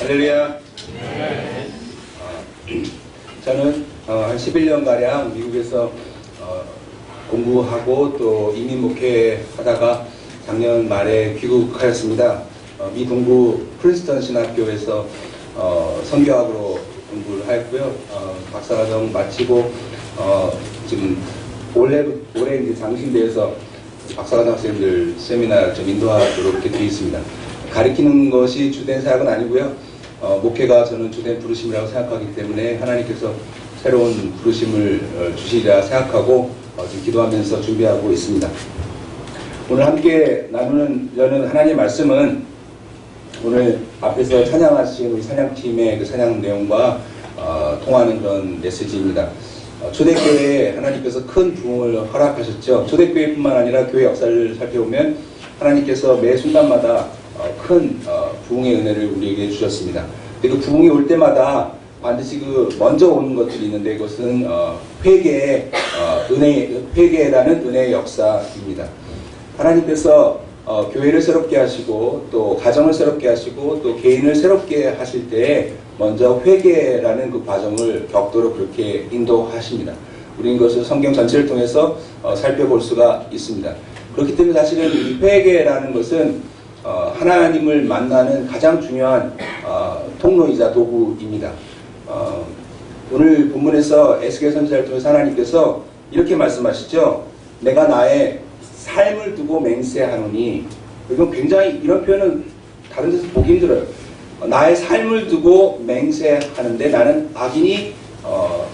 할렐루야. 저는 한 11년가량 미국에서 공부하고 또 이민 목회하다가 작년 말에 귀국하였습니다. 미 동부 프린스턴 신학교에서 선교학으로 공부를 하였고요. 박사과정 마치고 지금 올해 이제 장신대에서 박사과정 학생들 세미나 좀 인도하도록 이렇게 되어 있습니다. 가리키는 것이 주된 사역은 아니고요. 목회가 저는 주된 부르심이라고 생각하기 때문에 하나님께서 새로운 부르심을 주시리라 생각하고 지금 기도하면서 준비하고 있습니다. 오늘 함께 나누는 하나님의 말씀은 오늘 앞에서 찬양하신 우리 찬양팀의 그 찬양 내용과 통하는 그런 메시지입니다. 초대교회에 하나님께서 큰 부흥을 허락하셨죠. 초대교회뿐만 아니라 교회 역사를 살펴보면 하나님께서 매 순간마다 큰 부흥의 은혜를 우리에게 주셨습니다. 그 부흥이 올 때마다 반드시 그 먼저 오는 것들이 있는데 그것은 회개라는 은혜의 역사입니다. 하나님께서 교회를 새롭게 하시고 또 가정을 새롭게 하시고 또 개인을 새롭게 하실 때 먼저 회개라는 그 과정을 격도로 그렇게 인도하십니다. 우리는 이것을 성경 전체를 통해서 살펴볼 수가 있습니다. 그렇기 때문에 사실은 이 회개라는 것은 하나님을 만나는 가장 중요한 통로이자 도구입니다. 오늘 본문에서 에스겔 선지자를 통해서 하나님께서 이렇게 말씀하시죠. 내가 나의 삶을 두고 맹세하노니, 이건 굉장히 이런 표현은 다른 데서 보기 힘들어요. 나의 삶을 두고 맹세하는데 나는 악인이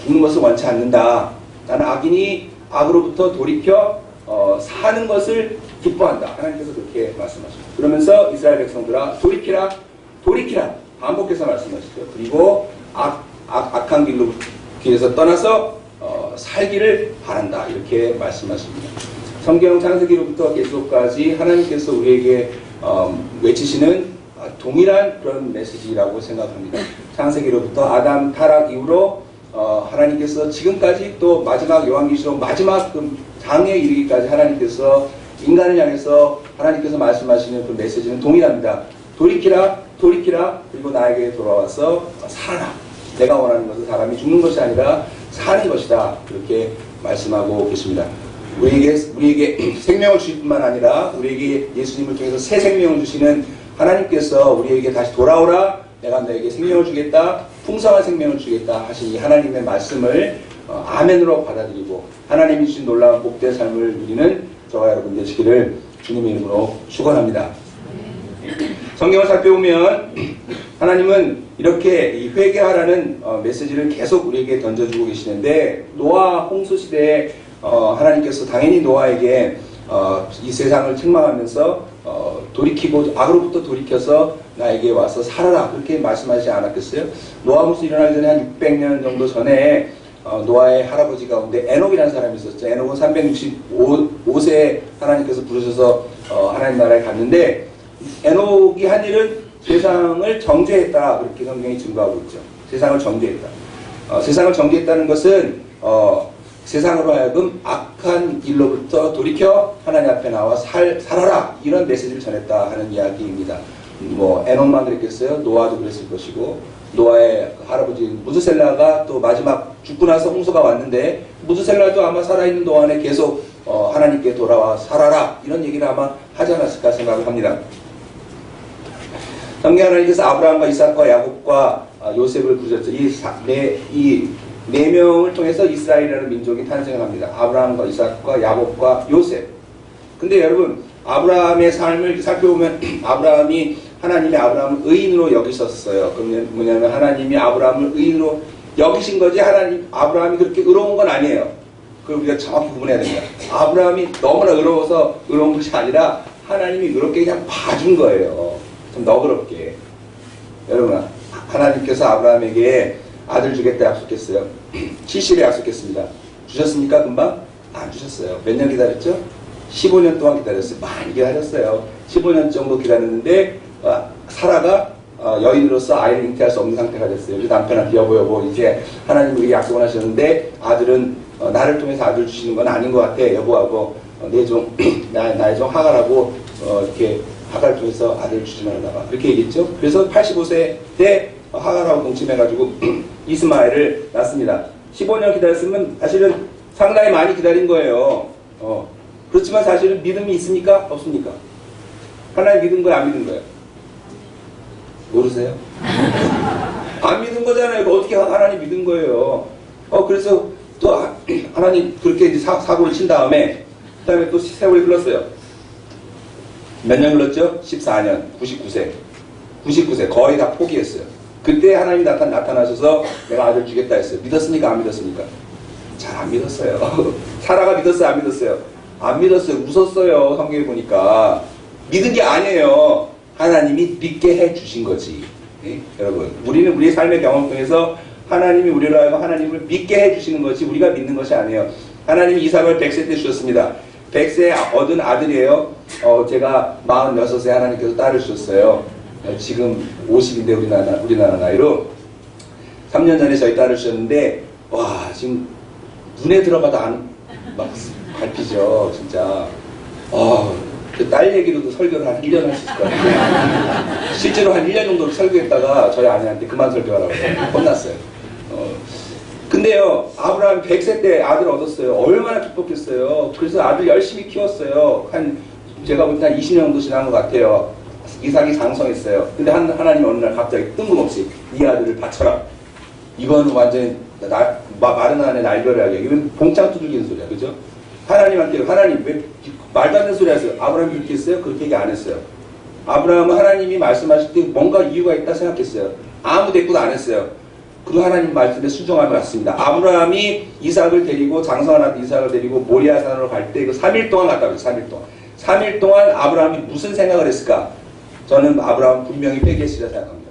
죽는 것을 원치 않는다. 나는 악인이 악으로부터 돌이켜 사는 것을 기뻐한다. 하나님께서 그렇게 말씀하십니다. 그러면서 이스라엘 백성들아 돌이키라 돌이키라 반복해서 말씀하시죠. 그리고 악한 길에서 떠나서 살기를 바란다. 이렇게 말씀하십니다. 성경 창세기로부터 계시록까지 하나님께서 우리에게 외치시는 동일한 그런 메시지라고 생각합니다. 창세기로부터 아담 타락 이후로 하나님께서 지금까지 또 마지막 요한계시록 마지막 그 장에 이르기까지 하나님께서 인간을 향해서 하나님께서 말씀하시는 그 메시지는 동일합니다. 돌이키라 돌이키라 그리고 나에게 돌아와서 살아라. 내가 원하는 것은 사람이 죽는 것이 아니라 사는 것이다. 그렇게 말씀하고 계십니다. 우리에게 생명을 주실 뿐만 아니라 우리에게 예수님을 통해서 새 생명을 주시는 하나님께서 우리에게 다시 돌아오라. 내가 너에게 생명을 주겠다. 풍성한 생명을 주겠다 하신 이 하나님의 말씀을 아멘으로 받아들이고 하나님이 주신 놀라운 복된 삶을 누리는 저와 여러분 되시기를 주님의 이름으로 축원합니다. 성경을 살펴보면 하나님은 이렇게 이 회개하라는 메시지를 계속 우리에게 던져주고 계시는데 노아 홍수 시대에 하나님께서 당연히 노아에게 이 세상을 책망하면서 돌이키고 악으로부터 돌이켜서 나에게 와서 살아라 그렇게 말씀하지 않았겠어요? 노아 홍수 일어나기 전에 한 600년 정도 전에 노아의 할아버지 가운데 에녹이라는 사람이 있었죠. 에녹은 365세 하나님께서 부르셔서 하나님 나라에 갔는데 에녹이 한 일은 세상을 정죄했다 그렇게 성경이 증거하고 있죠. 세상을 정죄했다. 세상을 정죄했다는 것은 세상으로 하여금 악한 일로부터 돌이켜 하나님 앞에 나와 살아라 이런 메시지를 전했다 하는 이야기입니다. 에녹만 그랬겠어요? 노아도 그랬을 것이고 노아의 할아버지 무드셀라가 또 마지막 죽고 나서 홍수가 왔는데 무드셀라도 아마 살아있는 동안에 계속 하나님께 돌아와 살아라 이런 얘기를 아마 하지 않았을까 생각을 합니다. 성경 하나님께서 아브라함과 이삭과 야곱과 요셉을 부르셨죠. 이 네 명을 통해서 이스라엘이라는 민족이 탄생을 합니다. 아브라함과 이삭과 야곱과 요셉. 근데 여러분 아브라함의 삶을 살펴보면 하나님이 아브라함을 의인으로 여기셨어요. 그러면 뭐냐면 하나님이 아브라함을 의인으로 여기신 거지 아브라함이 그렇게 의로운 건 아니에요. 그걸 우리가 정확히 구분해야 됩니다. 아브라함이 너무나 의로워서 의로운 것이 아니라 하나님이 의롭게 그냥 봐준 거예요. 좀 너그럽게. 여러분 하나님께서 아브라함에게 아들 주겠다 약속했어요. 70에 약속했습니다. 주셨습니까? 금방? 안 주셨어요. 몇 년 기다렸죠? 15년 동안 기다렸어요. 많이 기다렸어요. 15년 정도 기다렸는데 사라가 여인으로서 아이를 잉태할 수 없는 상태가 됐어요. 그래서 남편한테 여보 이제 하나님 우리에게 약속을 하셨는데 아들은 나를 통해서 아들 주시는 건 아닌 것 같아. 여보하고 나의 종 하가라고 이렇게 하가를 통해서 아들을 주지 말라가 그렇게 얘기했죠. 그래서 85세 때 하가라고 동침해가지고 이스마엘을 낳습니다. 15년 기다렸으면 사실은 상당히 많이 기다린 거예요. 그렇지만 사실은 믿음이 있습니까? 없습니까? 하나님 믿은 거예요? 안 믿은 거예요? 모르세요? 안 믿은 거잖아요. 어떻게 하나님 믿은 거예요? 그래서 또 하나님 그렇게 이제 사고를 친 다음에 그 다음에 또 세월이 흘렀어요. 몇 년 흘렀죠? 14년, 99세 거의 다 포기했어요. 그때 하나님이 나타나셔서 내가 아들 주겠다 했어요. 믿었습니까? 안 믿었습니까? 잘 안 믿었어요. 사라가 믿었어요? 안 믿었어요? 안 믿었어요. 웃었어요. 성경에 보니까. 믿은 게 아니에요. 하나님이 믿게 해주신 거지. 네? 여러분, 우리는 우리의 삶의 경험 통해서 하나님이 우리로 하여금 하나님을 믿게 해주시는 것이 우리가 믿는 것이 아니에요. 하나님이 이삭을 100세 때 주셨습니다. 100세 얻은 아들이에요. 제가 46세 하나님께서 딸을 주셨어요. 지금 50인데 우리나라 나이로 3년 전에 저희 딸을 주셨는데 와 지금 눈에 들어가도 막 밟히죠. 진짜 그 딸 얘기로도 설교를 한 1년 할 수 있을 것 같아요. 실제로 한 1년 정도 설교했다가 저희 아내한테 그만 설교하라고 혼났어요. 근데요, 아브라함 100세 때 아들 얻었어요. 얼마나 기뻤겠어요. 그래서 아들 열심히 키웠어요. 제가 볼 때 한 20년 정도 지난 것 같아요. 이삭이 장성했어요. 근데 하나님 어느 날 갑자기 뜬금없이 이 아들을 바쳐라. 이거는 완전히 마른 안에 날벼락이야. 이건 봉창 두들기는 소리야. 그죠? 하나님한테 왜 말도 안 되는 소리 하세요? 아브라함이 그렇게 했어요? 그렇게 얘기 안 했어요. 아브라함은 하나님이 말씀하실 때 뭔가 이유가 있다 생각했어요. 아무 대꾸도 안 했어요. 그 하나님 말씀에 순종함을 갖습니다. 아브라함이 이삭을 데리고 장성한 아들 이삭을 데리고 모리아산으로 갈 때 그 3일 동안 갔다 왔어요. 3일 동안. 3일 동안 아브라함이 무슨 생각을 했을까? 저는 아브라함 분명히 회개했으리라 생각합니다.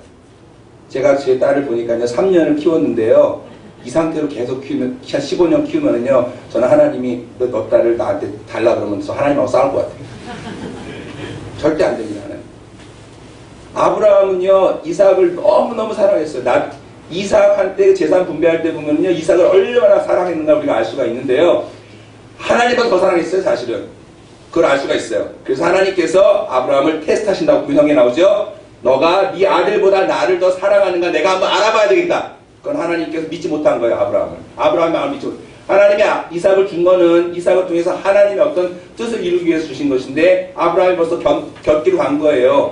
제가 제 딸을 보니까요 3년을 키웠는데요. 이 상태로 계속 키우면, 15년 키우면은요, 저는 하나님이 너 딸을 나한테 달라 그러면 저 하나님하고 싸울 것 같아요. 절대 안 됩니다, 하나님. 아브라함은요, 이삭을 너무너무 사랑했어요. 이삭한테 재산 분배할 때 보면요, 이삭을 얼마나 사랑했는가 우리가 알 수가 있는데요. 하나님보다 더 사랑했어요, 사실은. 그걸 알 수가 있어요. 그래서 하나님께서 아브라함을 테스트하신다고 구성에 나오죠. 너가 네 아들보다 나를 더 사랑하는가 내가 한번 알아봐야 되겠다. 그건 하나님께서 믿지 못한 거예요, 아브라함을. 아브라함이 마음을 믿지 못. 하나님이 이삭을 준 거는 이삭을 통해서 하나님의 어떤 뜻을 이루기 위해서 주신 것인데 아브라함이 벌써 곁기로 간 거예요.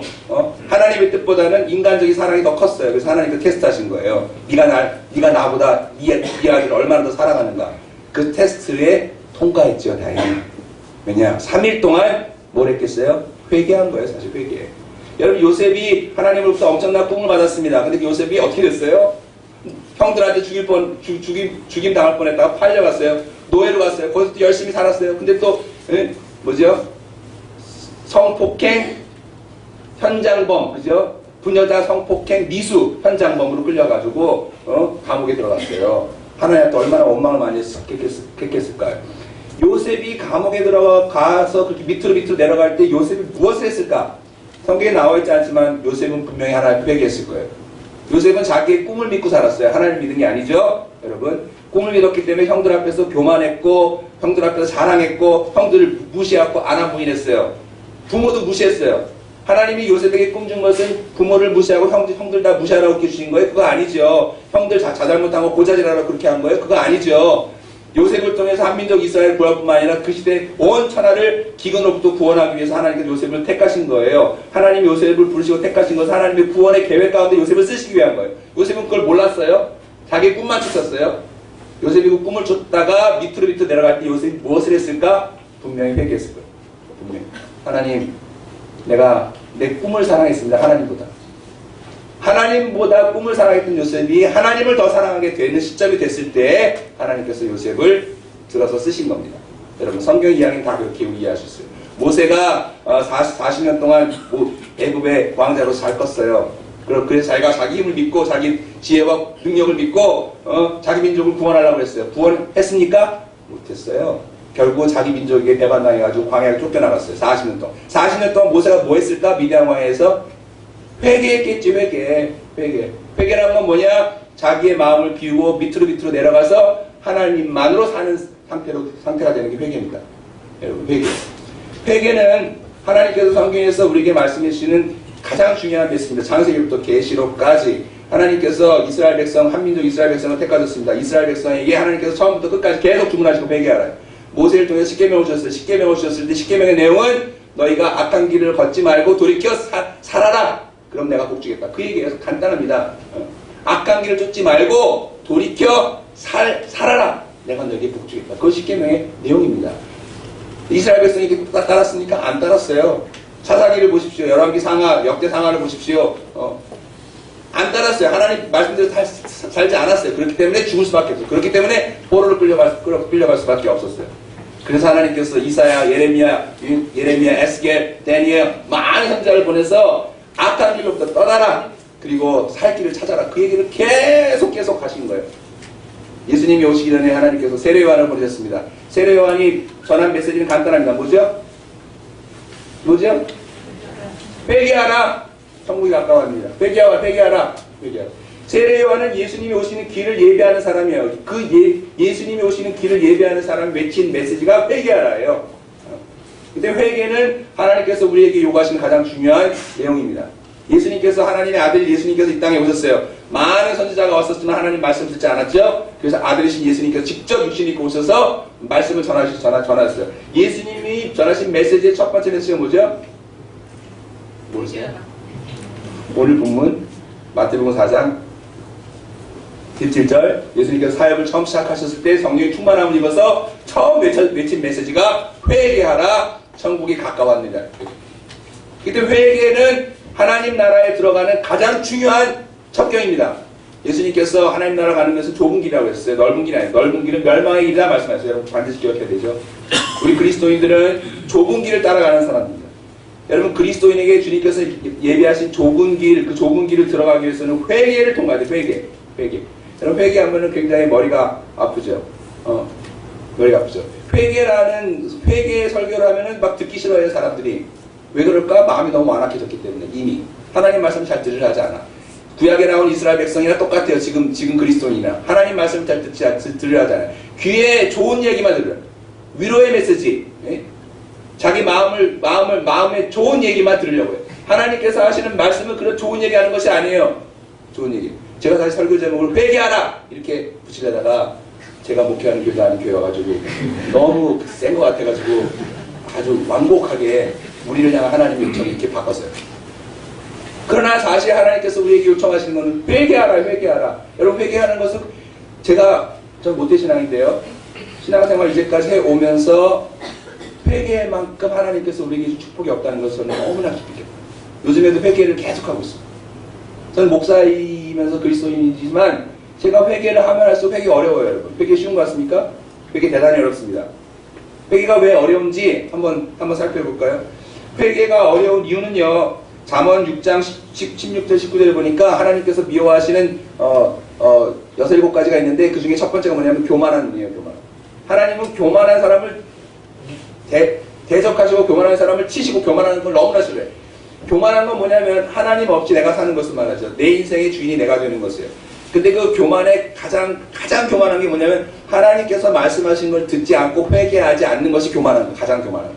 하나님의 뜻보다는 인간적인 사랑이 더 컸어요. 그래서 하나님께서 테스트하신 거예요. 네가 나보다 네 아들을 얼마나 더 사랑하는가. 그 테스트에 통과했죠, 다행히. 왜냐? 3일 동안 뭘 했겠어요? 회개한 거예요, 사실 회개. 여러분, 요셉이 하나님으로부터 엄청난 꿈을 받았습니다. 근데 요셉이 어떻게 됐어요? 형들한테 죽임 당할 뻔했다가 팔려갔어요. 노예로 갔어요. 거기서 또 열심히 살았어요. 근데 또 뭐죠? 성폭행, 현장범, 그죠? 부녀자 성폭행, 미수, 현장범으로 끌려가지고 감옥에 들어갔어요. 하나님한테 얼마나 원망을 많이 했겠을까요? 요셉이 감옥에 들어가서 그렇게 밑으로 내려갈 때 요셉이 무엇을 했을까? 성경에 나와 있지 않지만 요셉은 분명히 하나님 회개했을 거예요. 요셉은 자기의 꿈을 믿고 살았어요. 하나님 믿은 게 아니죠. 여러분, 꿈을 믿었기 때문에 형들 앞에서 교만했고 형들 앞에서 자랑했고 형들을 무시하고 안하부인했어요. 부모도 무시했어요. 하나님이 요셉에게 꿈 준 것은 부모를 무시하고 형들 다 무시하라고 주신 거예요? 그거 아니죠. 형들 자잘못한 거 고자질하라고 그렇게 한 거예요? 그거 아니죠. 요셉을 통해서 한민족 이스라엘 구할 뿐만 아니라 그 시대 온 천하를 기근으로부터 구원하기 위해서 하나님께서 요셉을 택하신 거예요. 하나님이 요셉을 부르시고 택하신 것은 하나님의 구원의 계획 가운데 요셉을 쓰시기 위한 거예요. 요셉은 그걸 몰랐어요. 자기 꿈만 쫓았어요. 요셉이 그 꿈을 쫓다가 밑으로 내려갈 때 요셉이 무엇을 했을까? 분명히 회개했을 거예요. 분명히. 하나님, 내가 내 꿈을 사랑했습니다. 하나님보다 꿈을 사랑했던 요셉이 하나님을 더 사랑하게 되는 시점이 됐을 때 하나님께서 요셉을 들어서 쓰신 겁니다. 여러분, 성경 이야기는 다 그렇게 이해할 수 있어요. 모세가 40년 동안 애굽의 왕자로 잘 컸어요. 그래서 자기가 자기 힘을 믿고 자기 지혜와 능력을 믿고 자기 민족을 구원하려고 했어요. 구원했습니까? 못했어요. 결국 자기 민족에게 배반당해가지고 광야를 쫓겨나갔어요. 40년 동안. 40년 동안 모세가 뭐 했을까? 미디안 광야에서 회개했겠지. 회개라는 건 뭐냐? 자기의 마음을 비우고 밑으로 내려가서 하나님만으로 사는 상태가 되는 게 회개입니다. 여러분, 회개는 하나님께서 성경에서 우리에게 말씀해 주시는 가장 중요한 메시지입니다. 창세기부터 계시록까지 하나님께서 이스라엘 백성, 한민족 이스라엘 백성을 택하셨습니다. 이스라엘 백성에게 하나님께서 처음부터 끝까지 계속 주문하시고 회개하라. 모세를 통해서 십계명을 주셨어요. 십계명을 주셨을 때 십계명의 내용은 너희가 악한 길을 걷지 말고 돌이켜 살아라. 그럼 내가 복 주겠다. 그 얘기가 간단합니다. 악한 길을 쫓지 말고 돌이켜 살아라. 내가 너에게 복 주겠다. 그것이 십계명의 내용입니다. 이스라엘 백성이 이렇게 따랐습니까? 안 따랐어요. 사사기를 보십시오. 열왕기 상하, 역대 상하를 보십시오. 안 따랐어요. 하나님 말씀대로 살지 않았어요. 그렇기 때문에 죽을 수밖에 없어요. 그렇기 때문에 포로로 끌려갈 수밖에 없었어요. 그래서 하나님께서 이사야, 예레미야, 에스겔, 다니엘 많은 선지자를 보내서 악한 길로부터 떠나라. 그리고 살 길을 찾아라. 그 얘기를 계속 하신 거예요. 예수님이 오시기 전에 하나님께서 세례 요한을 보내셨습니다. 세례 요한이 전한 메시지는 간단합니다. 뭐죠? 회개하라. 천국이 가까워합니다. 회개하라. 세례 요한은 예수님이 오시는 길을 예배하는 사람이에요. 예수님이 오시는 길을 예배하는 사람이 외친 메시지가 회개하라예요. 근데 회개는 하나님께서 우리에게 요구하시는 가장 중요한 내용입니다. 예수님께서 하나님의 아들 예수님께서 이 땅에 오셨어요. 많은 선지자가 왔었지만 하나님 말씀 듣지 않았죠. 그래서 아들이신 예수님께서 직접 육신 입고 오셔서 말씀을 전하셨어요. 예수님이 전하신 메시지의 첫 번째 메시지가 뭐죠? 모르세요? 오늘 본문 마태복음 4장 17절 예수님께서 사역을 처음 시작하셨을 때 성령의 충만함을 입어서 처음 외친 메시지가 회개하라. 천국이 가까웠느니라. 그때 회개는 하나님 나라에 들어가는 가장 중요한 첩경입니다. 예수님께서 하나님 나라 가는 것은 좁은 길이라고 했어요. 넓은 길이 아니에요. 넓은 길은 멸망의 길이라 말씀하셨어요. 여러분 반드시 기억해야 되죠. 우리 그리스도인들은 좁은 길을 따라가는 사람입니다. 여러분 그리스도인에게 주님께서 예비하신 좁은 길, 그 좁은 길을 들어가기 위해서는 회개를 통과해야 돼요. 회개. 여러분 회개하면 굉장히 머리가 아프죠. 머리가 아프죠. 회개의 설교를 하면은 막 듣기 싫어해요 사람들이. 왜 그럴까? 마음이 너무 완악해졌기 때문에 이미 하나님 말씀 잘 들으려 하지 않아. 구약에 나온 이스라엘 백성이랑 똑같아요. 지금 그리스도인이나 하나님 말씀 잘 들으려 하지 않아요. 귀에 좋은 얘기만 들어요. 위로의 메시지. 예? 자기 마음에 좋은 얘기만 들으려고 해요. 하나님께서 하시는 말씀은 그런 좋은 얘기 하는 것이 아니에요. 좋은 얘기. 제가 다시 설교 제목을 회개하라! 이렇게 붙이려다가 제가 목회하는 교회가 아닌 교회여가지고 너무 센 것 같아가지고 아주 완곡하게 우리를 향한 하나님의 요청을 이렇게 바꿨어요. 그러나 사실 하나님께서 우리에게 요청하시는 것은 회개하라. 여러분 회개하는 것은 전 모태신앙인데요. 신앙생활 이제까지 해오면서 회개만큼 하나님께서 우리에게 축복이 없다는 것을 너무나 깊이 느껴요. 요즘에도 회개를 계속하고 있어요. 저는 목사이면서 그리스도인이지만 제가 회개를 하면 할수록 회개 어려워요. 여러분. 회개 쉬운 것 같습니까? 회개 대단히 어렵습니다. 회개가 왜 어려운지 한번 살펴볼까요? 회개가 어려운 이유는요. 잠언 6장 16절 19절을 보니까 하나님께서 미워하시는 6, 7가지가 있는데 그 중에 첫 번째가 뭐냐면 교만한 분이에요. 하나님은 교만한 사람을 대적하시고 교만한 사람을 치시고 교만하는 걸 너무나 싫어해요. 교만한 건 뭐냐면 하나님 없이 내가 사는 것을 말하죠. 내 인생의 주인이 내가 되는 것이에요. 근데 그 교만의 가장 교만한 게 뭐냐면 하나님께서 말씀하신 걸 듣지 않고 회개하지 않는 것이 교만한 거, 가장 교만한 거.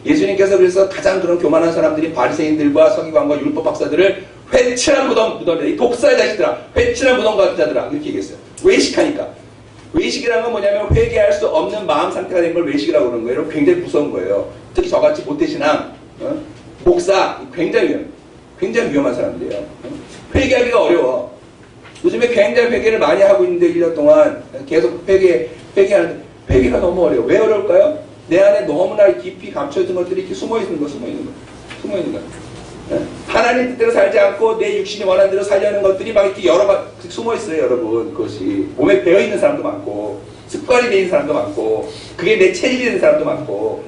예수님께서 그래서 가장 그런 교만한 사람들이 바리새인들과 서기관과 율법 박사들을 회칠한 무덤, 이 독사의 자식들아, 회칠한 무덤 같은 자들아 이렇게 얘기했어요. 외식하니까. 외식이라는 건 뭐냐면 회개할 수 없는 마음 상태가 된 걸 외식이라고 그러는 거예요. 굉장히 무서운 거예요. 특히 저같이 모태신앙, 목사 굉장히 위험한 사람들이에요. 회개하기가 어려워. 요즘에 굉장히 회개를 많이 하고 있는데 1년 동안 계속 회개하는데 회개가 너무 어려워. 왜 어려울까요? 내 안에 너무나 깊이 감춰있는 것들이 이렇게 숨어있는 거. 하나님 뜻대로 살지 않고 내 육신이 원하는 대로 살려는 것들이 막 이렇게 여러 가지 숨어있어요, 여러분. 그것이 몸에 배어있는 사람도 많고 습관이 되어 있는 사람도 많고 그게 내 체질이 되는 사람도 많고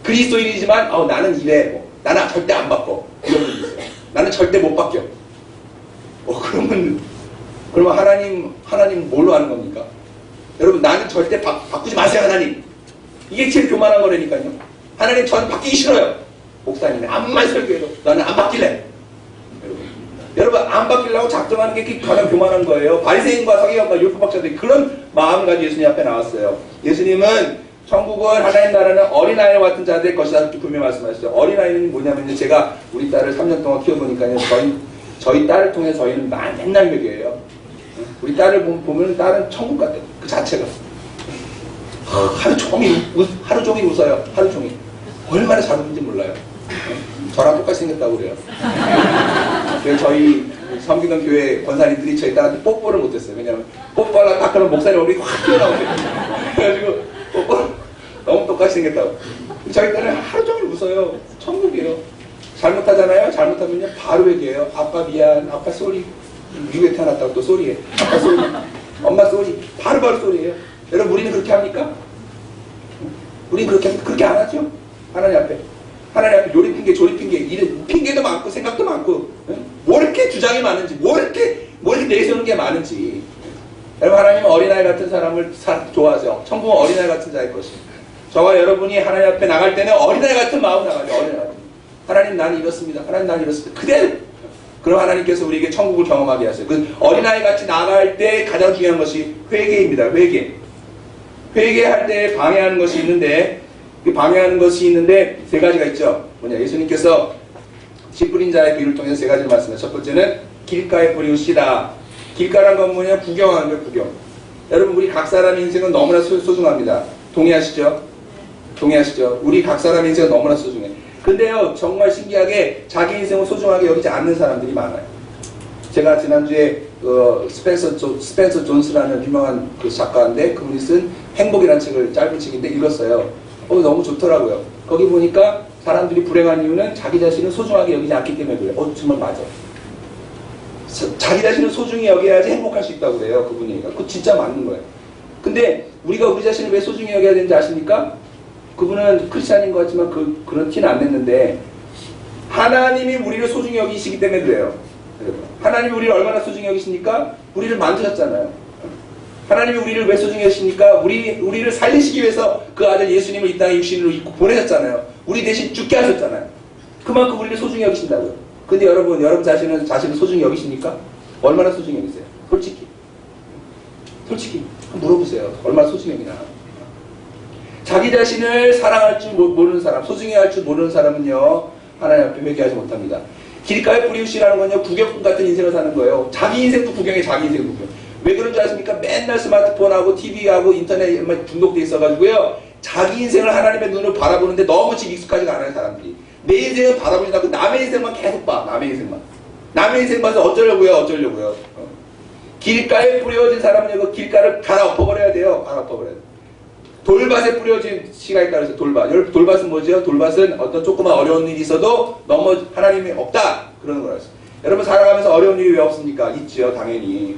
그리스도인이지만 나는 이래, 나는 절대 안 바꿔 이런 분이 있어요. 나는 절대 못 바뀌어. 그러면 하나님 뭘로 하는 겁니까? 여러분 나는 절대 바꾸지 마세요 하나님. 이게 제일 교만한 거라니까요. 하나님 저는 바뀌기 싫어요. 목사님이 암만 설교해도 나는 안 바뀔래. 여러분 안 바뀌려고 작정하는 게 가장 교만한 거예요. 바리새인과 서기관과 율법학자들이 그런 마음을 가지고 예수님 앞에 나왔어요. 예수님은 천국은 하나님 나라는 어린아이와 같은 자들의 것이다. 이렇게 분명히 말씀하시죠. 어린아이는 뭐냐면요. 제가 우리 딸을 3년 동안 키워보니까요. 저희 딸을 통해 저희는 맨날 먹여요. 우리 딸을 보면 딸은 천국 같아요. 그 자체가. 하루 종일 웃어요. 하루 종일. 얼마나 잘 웃는지 몰라요. 저랑 똑같이 생겼다고 그래요. 그래서 저희 섬기던 교회 권사님들이 저희 딸한테 뽀뽀를 못했어요. 왜냐면 뽀뽀하려고 딱 그러면 목사님 얼굴이 확 튀어나오거든요. 그래가지고 뽀뽀를 너무 똑같이 생겼다고. 저희 딸은 하루 종일 웃어요. 천국이에요. 잘못하잖아요. 잘못하면요 바로 얘기해요. 아빠 미안, 아빠 쏘리. 미국에 태어났다고 또 쏘리해. 아빠 쏘리, 엄마 쏘리. 바로바로 쏘리해요. 여러분 우리는 그렇게 합니까? 우리는 그렇게 안 하죠? 하나님 앞에. 하나님 앞에 요리 핑계, 조리 핑계, 이런 핑계도 많고 생각도 많고, 뭐 이렇게 주장이 많은지, 뭐 이렇게 내세우는 게 많은지. 여러분 하나님은 어린아이 같은 사람을 좋아하죠. 천국은 어린아이 같은 자일 것입니다. 저와 여러분이 하나님 앞에 나갈 때는 어린아이 같은 마음 나가죠. 어린아이 같은. 하나님 나는 이렇습니다. 하나님 나는 이렇습니다. 그대로. 그럼 하나님께서 우리에게 천국을 경험하게 하세요. 그 어린아이 같이 나갈 때 가장 중요한 것이 회개입니다. 회개. 회개할 때 방해하는 것이 있는데 세 가지가 있죠. 뭐냐, 예수님께서 씨 뿌린 자의 비유를 통해서 세 가지를 말씀하셨어요. 첫 번째는 길가에 뿌리고 씨다. 길가란 건 뭐냐, 구경하는 거예요. 구경. 여러분 우리 각 사람의 인생은 너무나 소중합니다. 동의하시죠? 우리 각 사람의 인생은 너무나 소중해. 근데요 정말 신기하게 자기 인생을 소중하게 여기지 않는 사람들이 많아요. 제가 지난주에 스펜서 존스라는 유명한 그 작가인데 그분이 쓴 행복이라는 책을 짧은 책인데 읽었어요. 너무 좋더라고요. 거기 보니까 사람들이 불행한 이유는 자기 자신을 소중하게 여기지 않기 때문에 그래요. 정말 맞아. 자기 자신을 소중히 여겨야지 행복할 수 있다고 그래요. 그분이. 그거 진짜 맞는 거예요. 근데 우리가 우리 자신을 왜 소중히 여겨야 되는지 아십니까? 그분은 크리스찬인 것 같지만 그런 티는 안 냈는데 하나님이 우리를 소중히 여기시기 때문에 그래요. 하나님이 우리를 얼마나 소중히 여기십니까? 우리를 만드셨잖아요. 하나님이 우리를 왜 소중히 여기십니까? 우리를 살리시기 위해서 그 아들 예수님을 이 땅에 육신으로 입고 보내셨잖아요. 우리 대신 죽게 하셨잖아요. 그만큼 우리를 소중히 여기신다고요. 근데 여러분 자신을 소중히 여기십니까? 얼마나 소중히 여기세요? 솔직히 물어보세요. 얼마나 소중히 여기나. 자기 자신을 사랑할 줄 모르는 사람, 소중히 할 줄 모르는 사람은요 하나님 앞에 회개하지 못합니다. 길가에 뿌리우시라는 건요 구경꾼 같은 인생을 사는 거예요. 자기 인생도 구경해. 자기 인생 구경. 왜 그런 줄 아십니까? 맨날 스마트폰하고 TV하고 인터넷에만 중독돼 있어가지고요 자기 인생을 하나님의 눈으로 바라보는데 너무 지금 익숙하지가 않아요. 사람들이. 내 인생은 바라보지 않고 남의 인생만 계속 봐. 남의 인생 봐서 어쩌려고요. 길가에 뿌려진 사람은 그 길가를 갈아엎어버려야 돼요. 돌밭에 뿌려진 시가 있다 그래서 돌밭은 뭐죠? 돌밭은 어떤 조그만 어려운 일이 있어도 하나님이 없다 그러는 거라서. 여러분 살아가면서 어려운 일이 왜 없습니까? 있죠. 당연히.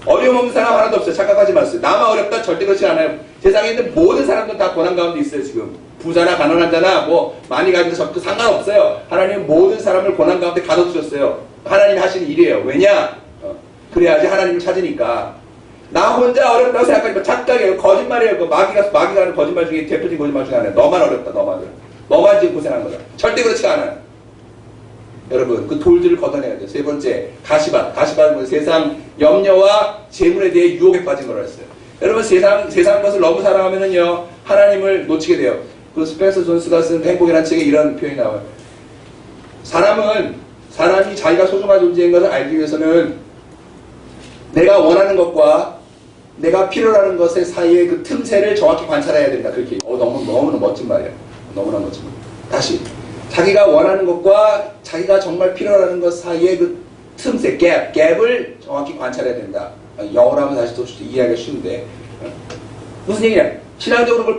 어려움 없는 사람 하나도 없어요. 착각하지 마세요. 나만 어렵다 절대 그렇지 않아요. 세상에 있는 모든 사람들 다 고난 가운데 있어요. 지금 부자나 가난한 자나 뭐 많이 가진 적도 상관없어요. 하나님은 모든 사람을 고난 가운데 가둬두셨어요. 하나님이 하시는 일이에요. 왜냐? 그래야지 하나님을 찾으니까. 나 혼자 어렵다고 생각하니까 착각이에요. 거짓말이에요. 마귀가 하는 거짓말 중에 대표적인 거짓말 중에 하나예요. 너만 어렵다. 너만 지금 고생한 거다. 절대 그렇지가 않아요. 여러분 그 돌들을 걷어내야 돼요. 세 번째 가시밭은 뭐 세상 염려와 재물에 대해 유혹에 빠진 거라 했어요. 여러분 세상 것을 너무 사랑하면은요 하나님을 놓치게 돼요. 그 스펜서 존스가 쓴 행복이라는 책에 이런 표현이 나와요. 사람이 자기가 소중한 존재인 것을 알기 위해서는 내가 원하는 것과 내가 필요로 하는 것의 사이의 그 틈새를 정확히 관찰해야 된다. 그렇게. 너무나 멋진 말이에요. 너무나 멋진 말. 다시. 자기가 원하는 것과 자기가 정말 필요로 하는 것 사이의 그 틈새, 갭을 정확히 관찰해야 된다. 영어로 하면 다시 또 이해하기가 쉬운데. 무슨 얘기냐? 신앙적으로 그걸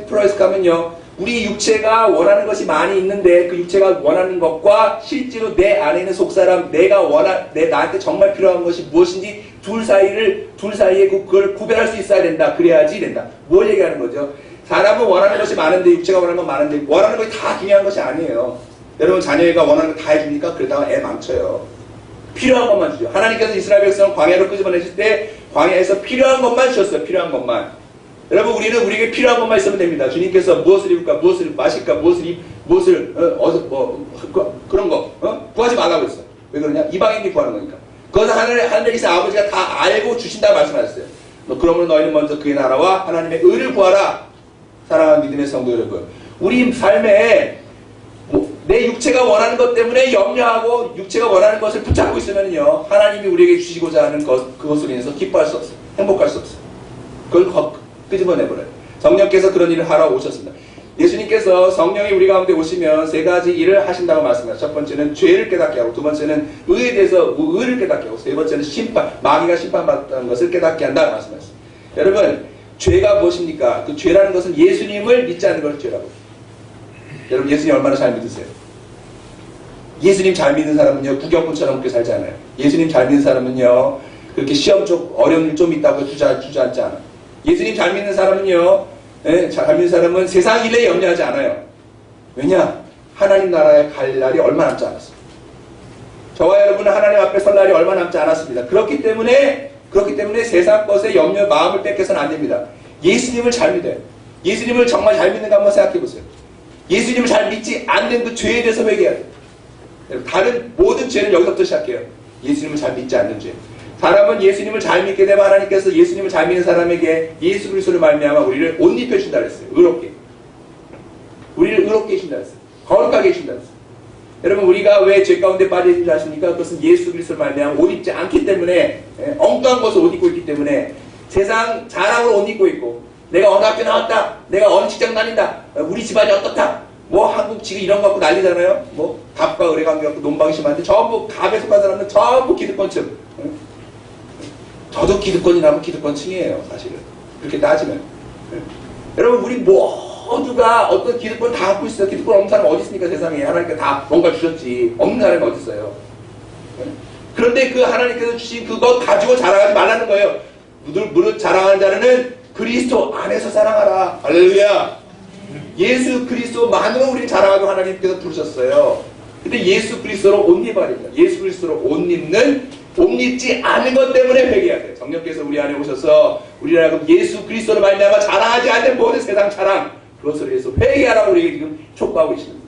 플러스 가면요. 우리 육체가 원하는 것이 많이 있는데 그 육체가 원하는 것과 실제로 내 안에 있는 속사람, 나한테 정말 필요한 것이 무엇인지 둘 사이에 그걸 구별할 수 있어야 된다. 그래야지 된다. 뭘 얘기하는 거죠? 사람은 원하는 것이 많은데 육체가 원하는 건 많은데 원하는 것이 다 중요한 것이 아니에요. 여러분 자녀가 원하는 거 다 해줍니까? 그러다가 애 망쳐요. 필요한 것만 주죠. 하나님께서 이스라엘 백성을 광야로 끄집어내실 때 광야에서 필요한 것만 주셨어요. 필요한 것만. 여러분 우리에게 필요한 것만 있으면 됩니다. 주님께서 무엇을 입을까, 무엇을 마실까, 그런 거 구하지 말라고 했어요. 왜 그러냐? 이방인이 구하는 거니까. 그것은 하늘에 계신 아버지가 다 알고 주신다 말씀하셨어요. 그러므로 너희는 먼저 그의 나라와 하나님의 의를 구하라. 사랑하는 믿음의 성도 여러분, 우리 삶에 내 육체가 원하는 것 때문에 염려하고 육체가 원하는 것을 붙잡고 있으면요, 하나님이 우리에게 주시고자 하는 그것으로 인해서 기뻐할 수 없어요. 행복할 수 없어요. 그걸 끄집어내버려요. 성령께서 그런 일을 하러 오셨습니다. 예수님께서 성령이 우리 가운데 오시면 세 가지 일을 하신다고 말씀합니다. 첫 번째는 죄를 깨닫게 하고, 두 번째는 의에 대해서 의를 깨닫게 하고, 세 번째는 마귀가 심판받았다는 것을 깨닫게 한다고 말씀하셨습니다. 여러분, 죄가 무엇입니까? 그 죄라는 것은 예수님을 믿지 않는 것을 죄라고. 여러분, 예수님 얼마나 잘 믿으세요? 예수님 잘 믿는 사람은요, 구경꾼처럼 그렇게 살지 않아요. 예수님 잘 믿는 사람은요, 그렇게 시험 쪽 어려운 일 좀 있다고 주저앉지 않아요. 예수님 잘 믿는 사람은요, 잘 믿는 사람은 세상 일에 염려하지 않아요. 왜냐? 하나님 나라에 갈 날이 얼마 남지 않았어요. 저와 여러분은 하나님 앞에 설 날이 얼마 남지 않았습니다. 그렇기 때문에 세상 것에 마음을 뺏겨서는 안 됩니다. 예수님을 잘 믿어요. 예수님을 정말 잘 믿는가 한번 생각해 보세요. 예수님을 잘 믿지 않는 그 죄에 대해서 회개해야 돼요. 다른 모든 죄는 여기서부터 시작해요. 예수님을 잘 믿지 않는 죄. 사람은 예수님을 잘 믿게 되면 하나님께서 예수님을 잘 믿는 사람에게 예수 그리스도를 말미암아 우리를 옷 입혀준다 그랬어요. 의롭게. 우리를 의롭게 해준다 그랬어요. 거룩하게 해준다 그랬어요. 여러분, 우리가 왜 죄 가운데 빠져 있는지 아십니까? 그것은 예수 그리스도를 말미암아 옷 입지 않기 때문에, 엉뚱한 것을 옷 입고 있기 때문에, 세상 자랑으로 옷 입고 있고, 내가 어느 학교 나왔다, 내가 어느 직장 다닌다, 우리 집안이 어떻다, 뭐 한국 지금 이런 거 갖고 난리잖아요. 뭐 갑과 의뢰 관계 갖고 논방이 심한데 전부 갑에 속한 사람은 전부 기득권층. 저도 기득권이라면 기득권층이에요, 사실은. 그렇게 따지면. 여러분, 우리 모두가 어떤 기득권 다 갖고 있어요. 기득권 없는 사람 어디 있습니까, 세상에. 하나님께서 다 뭔가 주셨지. 없는 사람이 어디 있어요. 그런데 그 하나님께서 주신 그것 가지고 자랑하지 말라는 거예요. 무릇 자랑하는 자는 그리스도 안에서 자랑하라. 할렐루야. 예수 그리스도만으로 우리를 자랑하고 하나님께서 부르셨어요. 근데 예수 그리스도로 옷 입어야 됩니다. 예수 그리스도로 옷 입지 않은 것 때문에 회개해야 돼요. 성령께서 우리 안에 오셔서 우리라고 예수 그리스도로 말미암아 자랑하지 않는 모든 세상 자랑, 그것을 위해서 회개하라고 우리에게 지금 촉구하고 계십니다.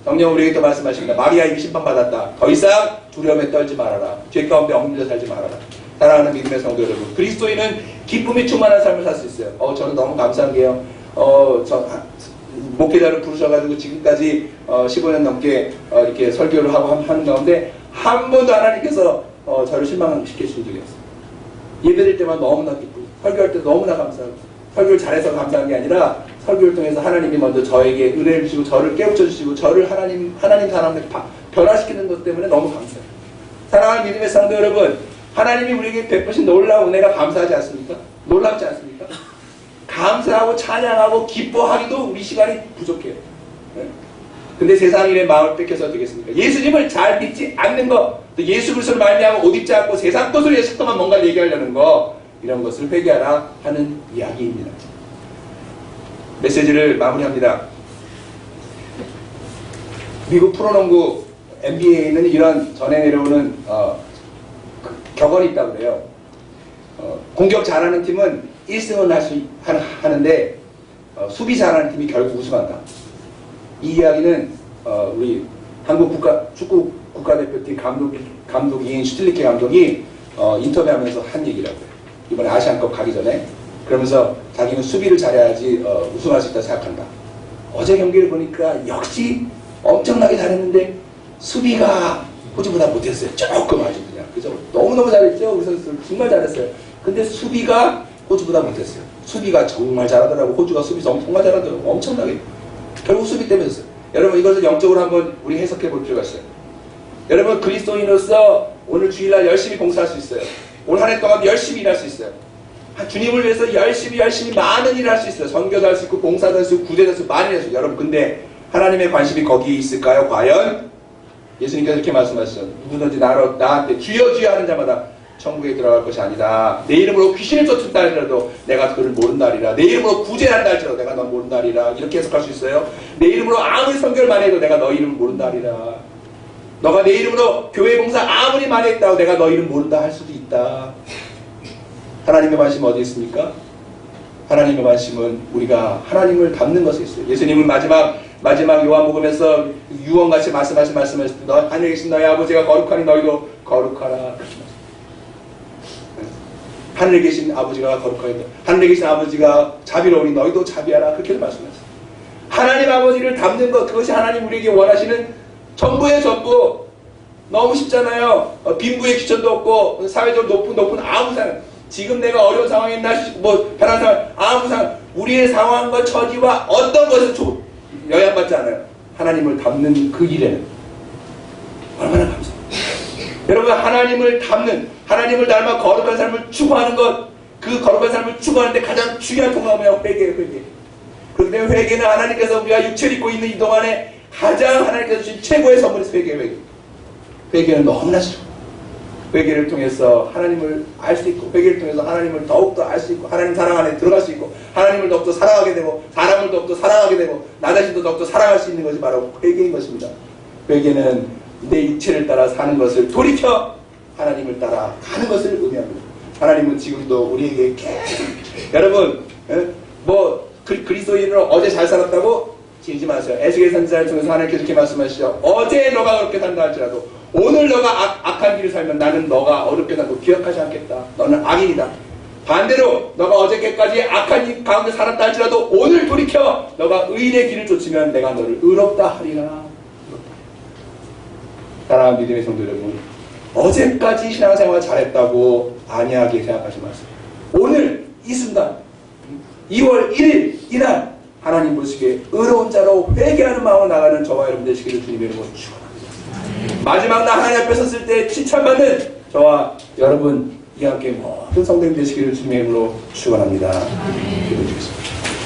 성령 우리에게 또 말씀하십니다. 마귀가 이미 심판받았다. 더 이상 두려움에 떨지 말아라. 죄 가운데 얽매여 살지 말아라. 사랑하는 믿음의 성도 여러분, 그리스도인은 기쁨이 충만한 삶을 살 수 있어요. 저는 너무 감사한 게요. 목회자를 부르셔가지고 지금까지 15년 넘게 이렇게 설교를 하고 하는 가운데 한 번도 하나님께서 저를 실망시키신 적이 없어요. 예배드릴 때만 너무나 기쁘고, 설교할 때 너무나 감사하고, 설교를 잘해서 감사한 게 아니라 설교를 통해서 하나님이 먼저 저에게 은혜를 주시고 저를 깨우쳐 주시고 저를 하나님 사람에게 변화시키는 것 때문에 너무 감사해요. 사랑하는 믿음의 성도 여러분, 하나님이 우리에게 베푸신 놀라운 은혜가 감사하지 않습니까? 놀랍지 않습니까? 감사하고 찬양하고 기뻐하기도 우리 시간이 부족해요. 근데 세상 일에 마음을 뺏겨서 되겠습니까? 예수님을 잘 믿지 않는 것, 또 예수 그리스도를 말미암아 옷 입지 않고 세상 것을 위해서 잠깐만 뭔가 얘기하려는 거, 이런 것을 회개하라 하는 이야기입니다. 메시지를 마무리합니다. 미국 프로농구 NBA는 이런 전해 내려오는 격언이 있다고 그래요. 공격 잘하는 팀은 1승은 하는데 수비 잘하는 팀이 결국 우승한다. 이 이야기는 우리 한국 축구 국가대표팀 감독인 슈틸리케 감독이 인터뷰하면서 한 얘기라고요. 이번에 아시안컵 가기 전에. 그러면서 자기는 수비를 잘해야지 우승할 수 있다 생각한다. 어제 경기를 보니까 역시 엄청나게 잘했는데 수비가 호주보다 못했어요. 조금 아주 그냥. 그죠? 너무너무 잘했죠. 우리 선수들 정말 잘했어요. 근데 수비가 호주보다 못했어요. 수비가 정말 잘하더라고. 호주가 수비 정말 잘하더라고. 엄청나게. 결국 수비 때문에 졌어요. 여러분, 이것을 영적으로 한번 우리 해석해 볼 필요가 있어요. 여러분, 그리스도인으로서 오늘 주일날 열심히 봉사할 수 있어요. 올 한 해 동안 열심히 일할 수 있어요. 주님을 위해서 열심히 많은 일을 할 수 있어요. 선교도 할 수 있고, 봉사도 할 수 있고, 구제도 할 수 있고, 많이 할 수 있어요. 여러분, 근데 하나님의 관심이 거기에 있을까요? 과연? 예수님께서 이렇게 말씀하셨어요. 누구든지 나한테 주여 주여 하는 자마다 천국에 들어갈 것이 아니다. 내 이름으로 귀신을 쫓은다 할지라도 내가 그를 모른다리라. 내 이름으로 구제한다 할지라도 내가 너 모른다리라. 이렇게 해석할 수 있어요. 내 이름으로 아무리 선교를 많이 해도 내가 너 이름 모른다리라. 너가 내 이름으로 교회 봉사 아무리 많이 했다고 내가 너 이름 모른다 할 수도 있다. 하나님의 말씀은 어디 있습니까? 하나님의 말씀은 우리가 하나님을 닮는 것에 있어요. 예수님은 마지막 요한복음에서 유언같이 말씀하실 때 하늘에 계신 너희 아버지가 거룩하니 너희도 거룩하라. 하늘에 계신 아버지가 거룩하니 하늘에 계신 아버지가 자비로우니 너희도 자비하라. 그렇게 말씀하셨어요. 하나님 아버지를 닮는 것, 그것이 하나님 우리에게 원하시는 전부의 전부. 너무 쉽잖아요. 빈부의 귀천도 없고 사회적으로 높은 아무 상황, 지금 내가 어려운 상황에 있나 뭐 편한 상황, 아무 상황, 우리의 상황과 처지와 어떤 것은 영향받지 않아요. 하나님을 닮는 그 일에는 얼마나 감사합니다. 여러분, 하나님을 닮는, 하나님을 닮아 거룩한 삶을 추구하는 것, 그 거룩한 삶을 추구하는데 가장 중요한 통로가 뭐냐? 회개예요, 회개. 그렇기 때문에 회개는 하나님께서 우리가 육체를 입고 있는 이 동안에 가장 하나님께서 주신 최고의 선물이 회개예요, 회개. 회개는 너무나 싫어. 회개를 통해서 하나님을 알 수 있고, 회개를 통해서 하나님을 더욱더 알 수 있고, 하나님 사랑 안에 들어갈 수 있고, 하나님을 더욱더 사랑하게 되고, 사람을 더욱더 사랑하게 되고, 나 자신도 더욱더 사랑할 수 있는 것이 바로 회개인 것입니다. 회개는 내 육체를 따라 사는 것을 돌이켜 하나님을 따라 가는 것을 의미합니다. 하나님은 지금도 우리에게 계속, 여러분, 그리스도인으로 어제 잘 살았다고 지지 마세요. 에스겔 선지자를 통해서 하나님께서 이렇게 말씀하시죠. 어제 너가 어렵게 산다 할지라도 오늘 너가 악한 길을 살면 나는 너가 어렵게 산고 기억하지 않겠다. 너는 악인이다. 반대로 너가 어저께까지 악한 길 가운데 살았다 할지라도 오늘 돌이켜 너가 의인의 길을 쫓으면 내가 너를 의롭다 하리라. 사랑하는 믿음의 성도 여러분, 어제까지 신앙생활 잘했다고 안이하게 생각하지 마세요. 오늘 이 순간 2월 1일 이날 하나님 보시기에 의로운 자로 회개하는 마음으로 나가는 저와 여러분 되시기를 주님의 이름으로 축원합니다. 마지막 날 하나님 앞에 섰을 때 칭찬받는 저와 여러분 이 함께 모든 성도님 되시기를 주님의 이름으로 축원합니다. 기도드리겠습니다.